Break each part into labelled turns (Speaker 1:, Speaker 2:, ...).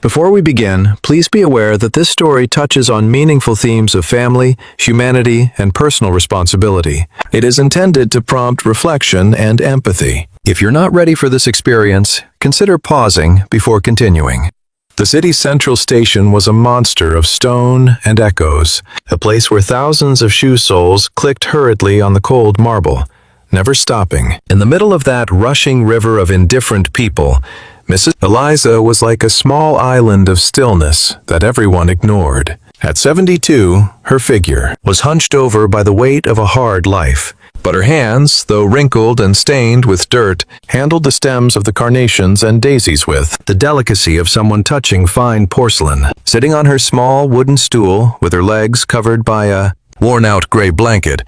Speaker 1: Before we begin, please be aware that this story touches on meaningful themes of family, humanity, and personal responsibility. It is intended to prompt reflection and empathy. If you're not ready for this experience, consider pausing before continuing. The city's central station was a monster of stone and echoes, a place where thousands of shoe soles clicked hurriedly on the cold marble, never stopping. In the middle of that rushing river of indifferent people, Mrs. Eliza was like a small island of stillness that everyone ignored. At 72, her figure was hunched over by the weight of a hard life, but her hands, though wrinkled and stained with dirt, handled the stems of the carnations and daisies with the delicacy of someone touching fine porcelain. Sitting on her small wooden stool, with her legs covered by a worn-out gray blanket,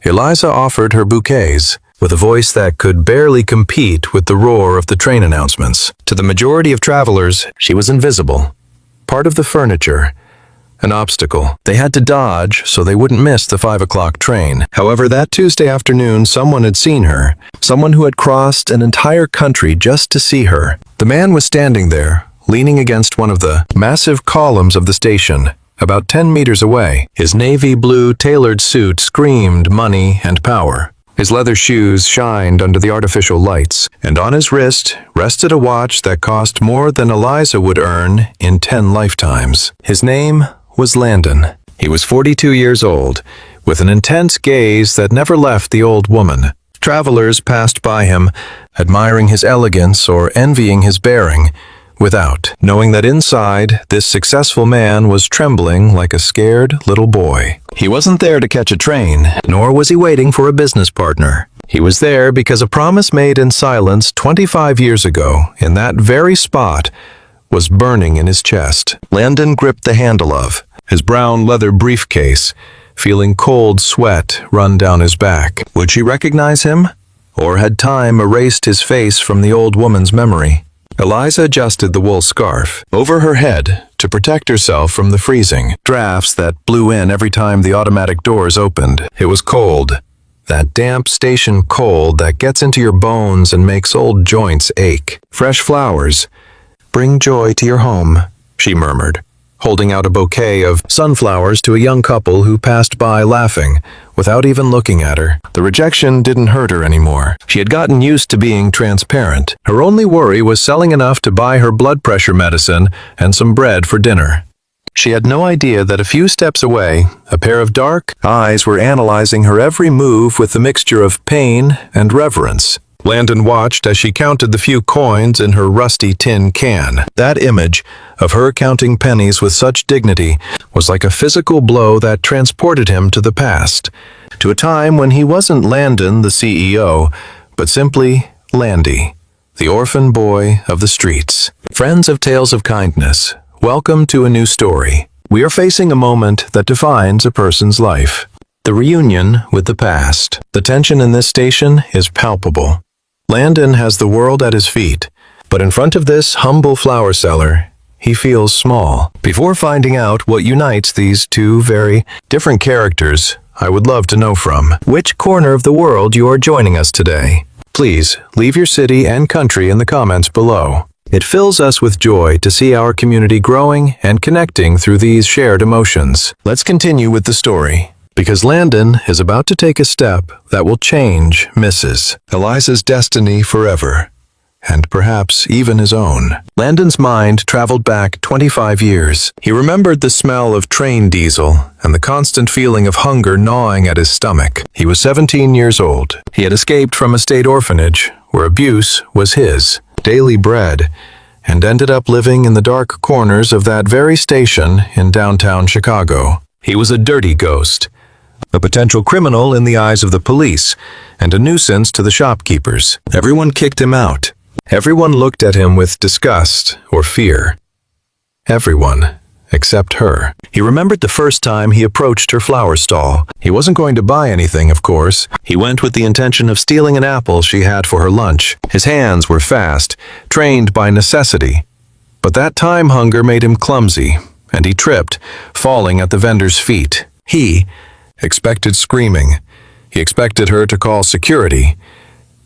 Speaker 1: Eliza offered her bouquets, with a voice that could barely compete with the roar of the train announcements. To the majority of travelers, she was invisible, part of the furniture, an obstacle they had to dodge so they wouldn't miss the 5 o'clock train. However, that Tuesday afternoon, someone had seen her, someone who had crossed an entire country just to see her. The man was standing there, leaning against one of the massive columns of the station, about 10 meters away. His navy blue tailored suit screamed money and power. His leather shoes shined under the artificial lights, and on his wrist rested a watch that cost more than Eliza would earn in 10 lifetimes. His name was Landon. He was 42 years old, with an intense gaze that never left the old woman. Travelers passed by him, admiring his elegance or envying his bearing, without knowing that inside, this successful man was trembling like a scared little boy. He wasn't there to catch a train, nor was he waiting for a business partner. He was there because a promise made in silence 25 years ago, in that very spot, was burning in his chest. Landon gripped the handle of his brown leather briefcase, feeling cold sweat run down his back. Would she recognize him? Or had time erased his face from the old woman's memory? Eliza adjusted the wool scarf over her head to protect herself from the freezing drafts that blew in every time the automatic doors opened. It was cold, that damp station cold that gets into your bones and makes old joints ache. Fresh flowers bring joy to your home, she murmured, holding out a bouquet of sunflowers to a young couple who passed by laughing, without even looking at her. The rejection didn't hurt her anymore. She had gotten used to being transparent. Her only worry was selling enough to buy her blood pressure medicine and some bread for dinner. She had no idea that a few steps away, a pair of dark eyes were analyzing her every move with a mixture of pain and reverence. Landon watched as she counted the few coins in her rusty tin can. That image of her counting pennies with such dignity was like a physical blow that transported him to the past, to a time when he wasn't Landon, the CEO, but simply Landy, the orphan boy of the streets. Friends of Tales of Kindness, welcome to a new story. We are facing a moment that defines a person's life. The reunion with the past. The tension in this station is palpable. Landon has the world at his feet, but in front of this humble flower seller, he feels small. Before finding out what unites these two very different characters, I would love to know from which corner of the world you are joining us today. Please leave your city and country in the comments below. It fills us with joy to see our community growing and connecting through these shared emotions. Let's continue with the story, because Landon is about to take a step that will change Mrs. Eliza's destiny forever, and perhaps even his own. Landon's mind traveled back 25 years. He remembered the smell of train diesel and the constant feeling of hunger gnawing at his stomach. He was 17 years old. He had escaped from a state orphanage where abuse was his daily bread, and ended up living in the dark corners of that very station in downtown Chicago. He was a dirty ghost, a potential criminal in the eyes of the police, and a nuisance to the shopkeepers. Everyone kicked him out. Everyone looked at him with disgust or fear. Everyone except her. He remembered the first time he approached her flower stall. He wasn't going to buy anything, of course. He went with the intention of stealing an apple she had for her lunch. His hands were fast, trained by necessity. But that time hunger made him clumsy, and he tripped, falling at the vendor's feet. He expected screaming. He expected her to call security.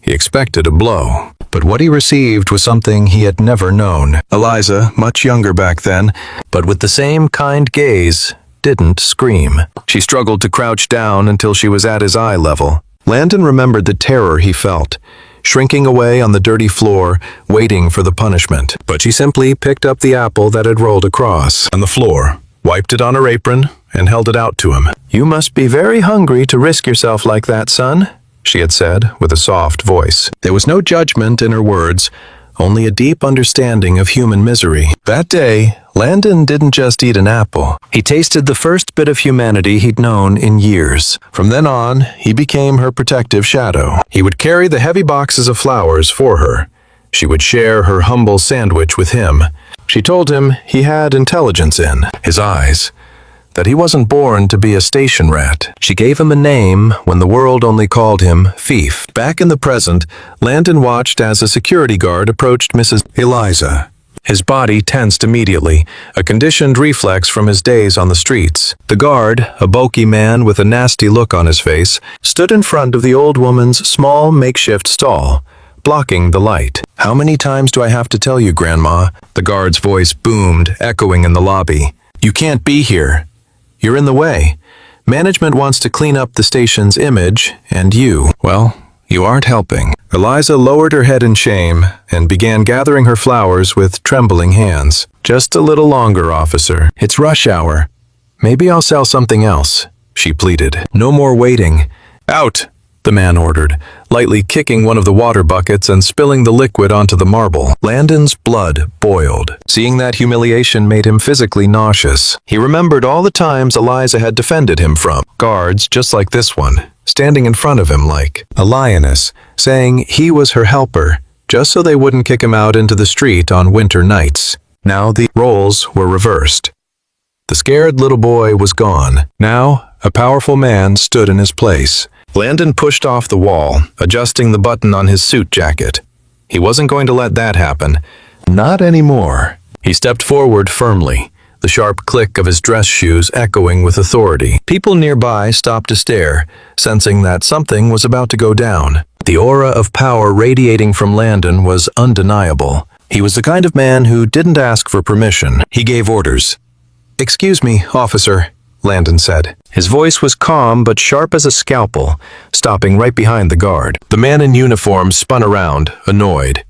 Speaker 1: He expected a blow. But what he received was something he had never known. Eliza, much younger back then, but with the same kind gaze, didn't scream. She struggled to crouch down until she was at his eye level. Landon remembered the terror he felt, shrinking away on the dirty floor, waiting for the punishment. But she simply picked up the apple that had rolled across on the floor, wiped it on her apron, and held it out to him. "You must be very hungry to risk yourself like that, son," she had said with a soft voice. There was no judgment in her words, only a deep understanding of human misery. That day, Landon didn't just eat an apple. He tasted the first bit of humanity he'd known in years. From then on, he became her protective shadow. He would carry the heavy boxes of flowers for her. She would share her humble sandwich with him. She told him he had intelligence in his eyes, that he wasn't born to be a station rat. She gave him a name when the world only called him Fief. Back in the present, Landon watched as a security guard approached Mrs. Eliza. His body tensed immediately, a conditioned reflex from his days on the streets. The guard, a bulky man with a nasty look on his face, stood in front of the old woman's small makeshift stall, blocking the light. "How many times do I have to tell you, Grandma?" The guard's voice boomed, echoing in the lobby. "You can't be here. You're in the way. Management wants to clean up the station's image, and well, you aren't helping." Eliza lowered her head in shame and began gathering her flowers with trembling hands. "Just a little longer, officer. It's rush hour. Maybe I'll sell something else," she pleaded. "No more waiting." "Out!" the man ordered, lightly kicking one of the water buckets and spilling the liquid onto the marble. Landon's blood boiled. Seeing that humiliation made him physically nauseous. He remembered all the times Eliza had defended him from guards just like this one, standing in front of him like a lioness, saying he was her helper, just so they wouldn't kick him out into the street on winter nights. Now the roles were reversed. The scared little boy was gone. Now, a powerful man stood in his place. Landon pushed off the wall, adjusting the button on his suit jacket. He wasn't going to let that happen. Not anymore. He stepped forward firmly, the sharp click of his dress shoes echoing with authority. People nearby stopped to stare, sensing that something was about to go down. The aura of power radiating from Landon was undeniable. He was the kind of man who didn't ask for permission. He gave orders. "Excuse me, officer," Landon said. His voice was calm but sharp as a scalpel, stopping right behind the guard. The man in uniform spun around, annoyed.